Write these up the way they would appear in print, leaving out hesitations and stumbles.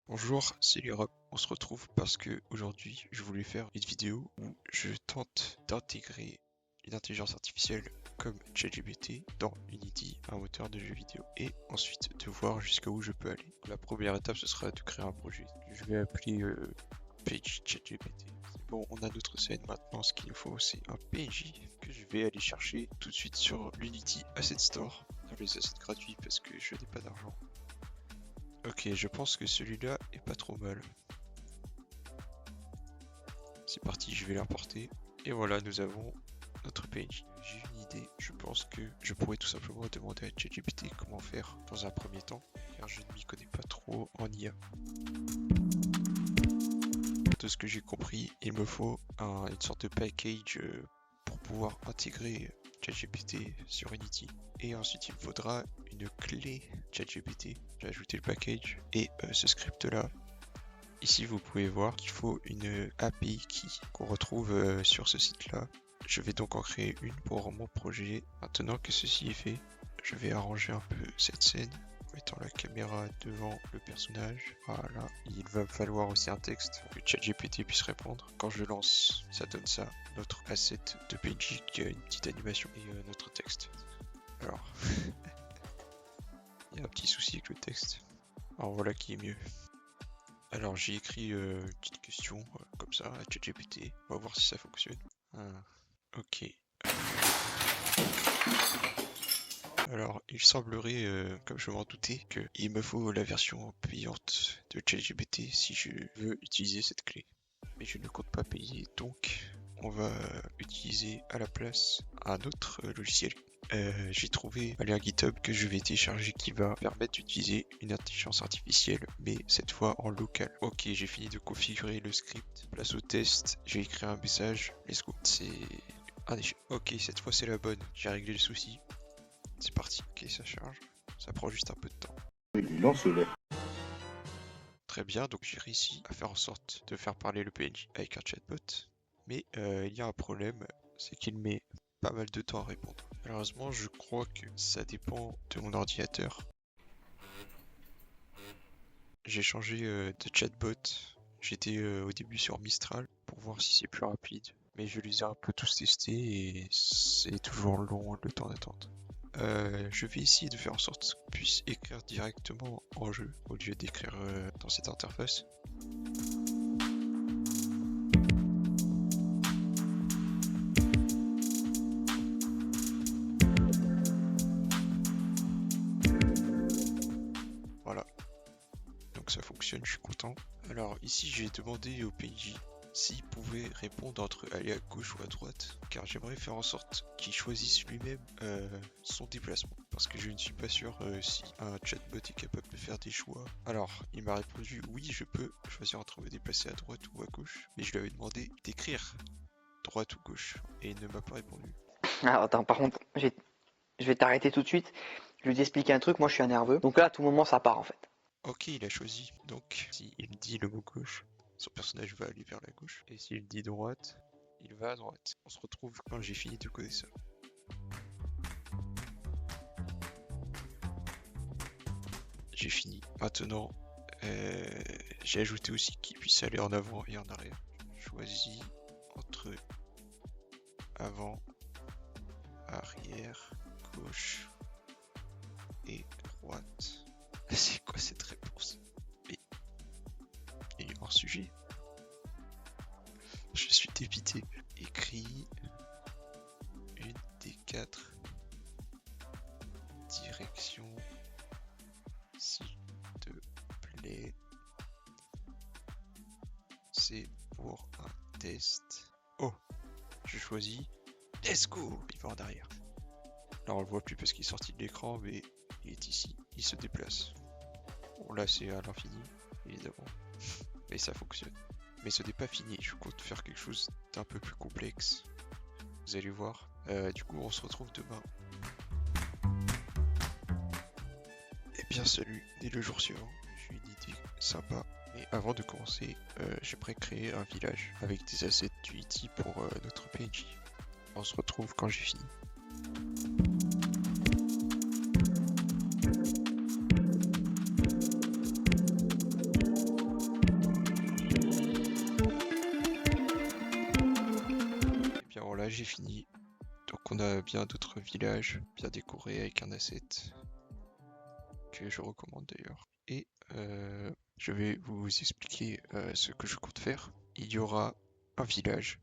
Bonjour, c'est Lirop. On se retrouve parce que aujourd'hui, je voulais faire une vidéo où je tente d'intégrer une intelligence artificielle comme ChatGPT dans Unity, un moteur de jeu vidéo, et ensuite de voir jusqu'où je peux aller. La première étape, ce sera de créer un projet. Je vais appeler Page ChatGPT. Bon, on a notre scène maintenant. Ce qu'il nous faut, c'est un PNJ que je vais aller chercher tout de suite sur l'Unity Asset Store, dans les assets gratuits parce que je n'ai pas d'argent. Ok, je pense que celui-là est pas trop mal. C'est parti, je vais l'importer. Et voilà, nous avons notre PNJ. J'ai une idée, je pense que je pourrais tout simplement demander à ChatGPT comment faire dans un premier temps, car je ne m'y connais pas trop en IA. De ce que j'ai compris, il me faut une sorte de package pour pouvoir intégrer ChatGPT sur Unity. Et ensuite, il me faudra une clé ChatGPT. J'ai ajouté le package et ce script-là. Ici, vous pouvez voir qu'il faut une API key qu'on retrouve sur ce site-là. Je vais donc en créer une pour mon projet. Maintenant que ceci est fait, je vais arranger un peu cette scène en mettant la caméra devant le personnage. Voilà, il va me falloir aussi un texte pour que ChatGPT puisse répondre. Quand je lance, ça donne ça, notre asset de PNJ qui a une petite animation et notre texte. Alors, il y a un petit souci avec le texte. Alors voilà qui est mieux. Alors j'ai écrit une petite question comme ça à ChatGPT. On va voir si ça fonctionne. Ok. Alors il semblerait, comme je m'en doutais, qu'il me faut la version payante de ChatGPT si je veux utiliser cette clé. Mais je ne compte pas payer, donc on va utiliser à la place un autre logiciel. J'ai trouvé un lien GitHub que je vais télécharger qui va permettre d'utiliser une intelligence artificielle, mais cette fois en local. Ok, j'ai fini de configurer le script. Place au test, j'ai écrit un message. Let's go. C'est un échec. Ok, cette fois c'est la bonne. J'ai réglé le souci. C'est parti. Ok, ça charge. Ça prend juste un peu de temps. Il lance-le. Très bien, donc j'ai réussi à faire en sorte de faire parler le PNJ avec un chatbot. Mais il y a un problème, c'est qu'il met pas mal de temps à répondre. Malheureusement, je crois que ça dépend de mon ordinateur. J'ai changé de chatbot. J'étais au début sur Mistral pour voir si c'est plus rapide. Mais je les ai un peu tous testés et c'est toujours long le temps d'attente. Je vais essayer de faire en sorte qu'on puisse écrire directement en jeu au lieu d'écrire dans cette interface. Voilà. Donc ça fonctionne, je suis content. Alors ici j'ai demandé au PNJ s'il pouvait répondre entre aller à gauche ou à droite, car j'aimerais faire en sorte qu'il choisisse lui-même son déplacement, parce que je ne suis pas sûr si un chatbot est capable de faire des choix. Alors il m'a répondu oui, je peux choisir entre me déplacer à droite ou à gauche, mais je lui avais demandé d'écrire droite ou gauche, et il ne m'a pas répondu. Alors attends, par contre, je vais t'arrêter tout de suite. Je vais t'expliquer un truc, moi je suis un nerveux. Donc là, à tout moment, ça part en fait. Ok, il a choisi, donc si il dit le mot gauche, son personnage va aller vers la gauche, et s'il dit droite, il va à droite. On se retrouve quand j'ai fini de coder ça. J'ai fini. Maintenant, j'ai ajouté aussi qu'il puisse aller en avant et en arrière. Je choisis entre avant, arrière, gauche et droite. C'est quoi cette réponse? Mais il est hors sujet. Je suis dépité. Écris une des 4 directions, s'il te plaît. C'est pour un test. Oh, je choisis. Let's go! Il va en arrière. Là on le voit plus parce qu'il est sorti de l'écran, mais il est ici. Il se déplace. Bon là c'est à l'infini, évidemment. Mais ça fonctionne. Mais ce n'est pas fini, je compte faire quelque chose d'un peu plus complexe. Vous allez voir. Du coup on se retrouve demain. Et bien salut, dès le jour suivant. J'ai une idée sympa. Mais avant de commencer, j'aimerais créer un village avec des assets d'Unity pour notre PNJ. On se retrouve quand j'ai fini. fini. Donc on a bien d'autres villages bien décorés avec un asset que je recommande d'ailleurs. Et je vais vous expliquer ce que je compte faire. Il y aura un village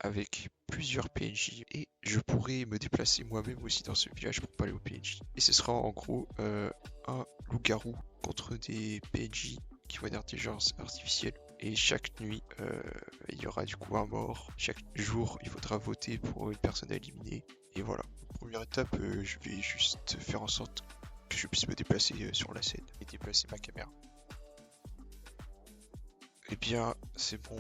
avec plusieurs PNJ et je pourrais me déplacer moi-même aussi dans ce village pour pas aller au PNJ. Et ce sera en gros un loup-garou contre des PNJ qui vont être d'intelligence artificielle. Et chaque nuit, il y aura du coup un mort. Chaque jour, il faudra voter pour une personne à éliminer. Et voilà. Première étape, je vais juste faire en sorte que je puisse me déplacer sur la scène et déplacer ma caméra. Eh bien, c'est bon.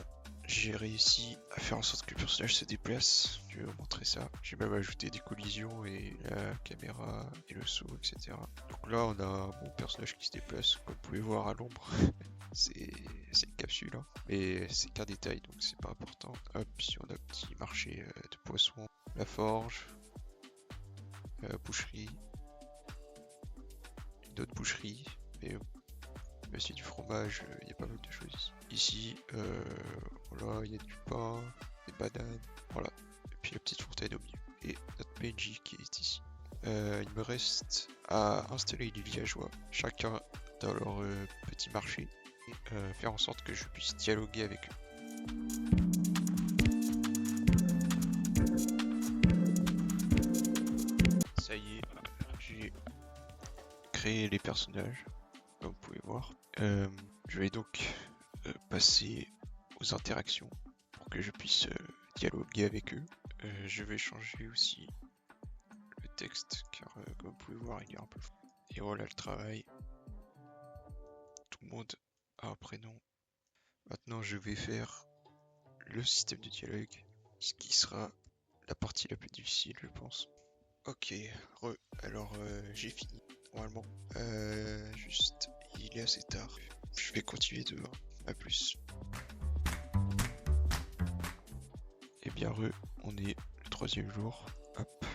J'ai réussi à faire en sorte que le personnage se déplace. Je vais vous montrer ça. J'ai même ajouté des collisions et la caméra et le saut, etc. Donc là, on a mon personnage qui se déplace, comme vous pouvez voir à l'ombre. c'est une capsule, hein. Mais c'est qu'un détail, donc c'est pas important. Hop, si on a un petit marché de poissons, la forge, boucherie, une autre boucherie, et aussi du fromage, il y a pas mal de choses ici. Voilà, il y a du pain, des bananes, voilà. Et puis la petite fontaine au milieu. Et notre PNJ qui est ici. Il me reste à installer les villageois, chacun dans leur petit marché, et faire en sorte que je puisse dialoguer avec eux. Ça y est, j'ai créé les personnages, comme vous pouvez voir. Je vais donc passer aux interactions pour que je puisse dialoguer avec eux. Je vais changer aussi le texte car comme vous pouvez voir il est un peu fou. Et voilà le travail. Tout le monde a un prénom. Maintenant je vais faire le système de dialogue, ce qui sera la partie la plus difficile je pense. Ok, alors j'ai fini normalement. Juste il est assez tard. Je vais continuer demain. À plus. Et bien on est le 3e jour. Hop.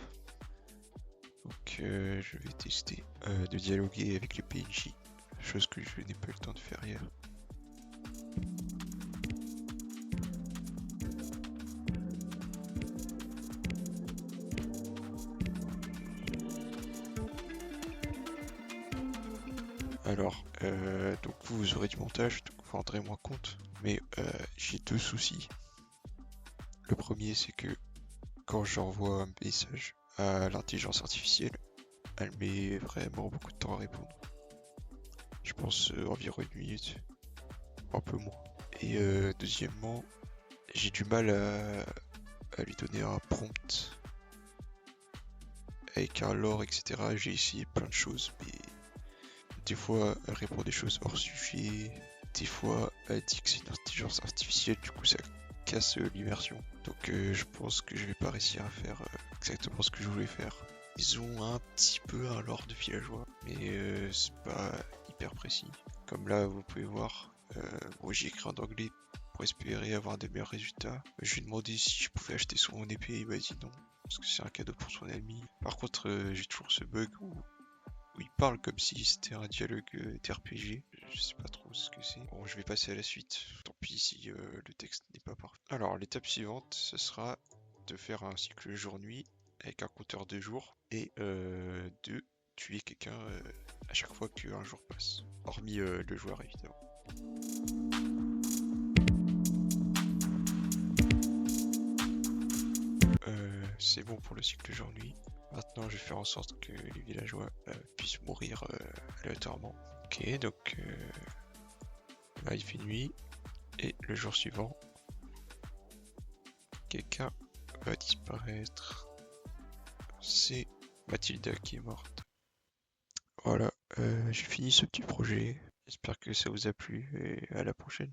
Donc je vais tester de dialoguer avec les PNJ, chose que je n'ai pas eu le temps de faire hier. Alors, donc vous aurez du montage, donc vous rendrez moins compte, mais j'ai 2 soucis. Le premier c'est que quand j'envoie un message à l'intelligence artificielle, elle met vraiment beaucoup de temps à répondre. Je pense environ 1 minute, un peu moins. Et deuxièmement, j'ai du mal à lui donner un prompt avec un lore, etc. J'ai essayé plein de choses, mais des fois elle répond des choses hors sujet, des fois elle dit que c'est une intelligence artificielle, du coup ça casse l'immersion. Donc je pense que je vais pas réussir à faire exactement ce que je voulais faire. Ils ont un petit peu un lore de villageois, mais c'est pas hyper précis. Comme là vous pouvez voir, bon, j'ai écrit en anglais pour espérer avoir de meilleurs résultats. Je lui ai demandé si je pouvais acheter son épée, il m'a dit non, parce que c'est un cadeau pour son ami. Par contre j'ai toujours ce bug où il parle comme si c'était un dialogue d'RPG. Je sais pas trop ce que c'est. Bon, je vais passer à la suite. Tant pis si le texte n'est pas parfait. Alors, l'étape suivante, ce sera de faire un cycle jour-nuit avec un compteur de jours et de tuer quelqu'un à chaque fois qu'un jour passe. Hormis le joueur, évidemment. C'est bon pour le cycle jour-nuit. Maintenant, je vais faire en sorte que les villageois puissent mourir aléatoirement. Ok, donc là il fait nuit et le jour suivant, quelqu'un va disparaître. C'est Mathilda qui est morte. Voilà, j'ai fini ce petit projet. J'espère que ça vous a plu et à la prochaine.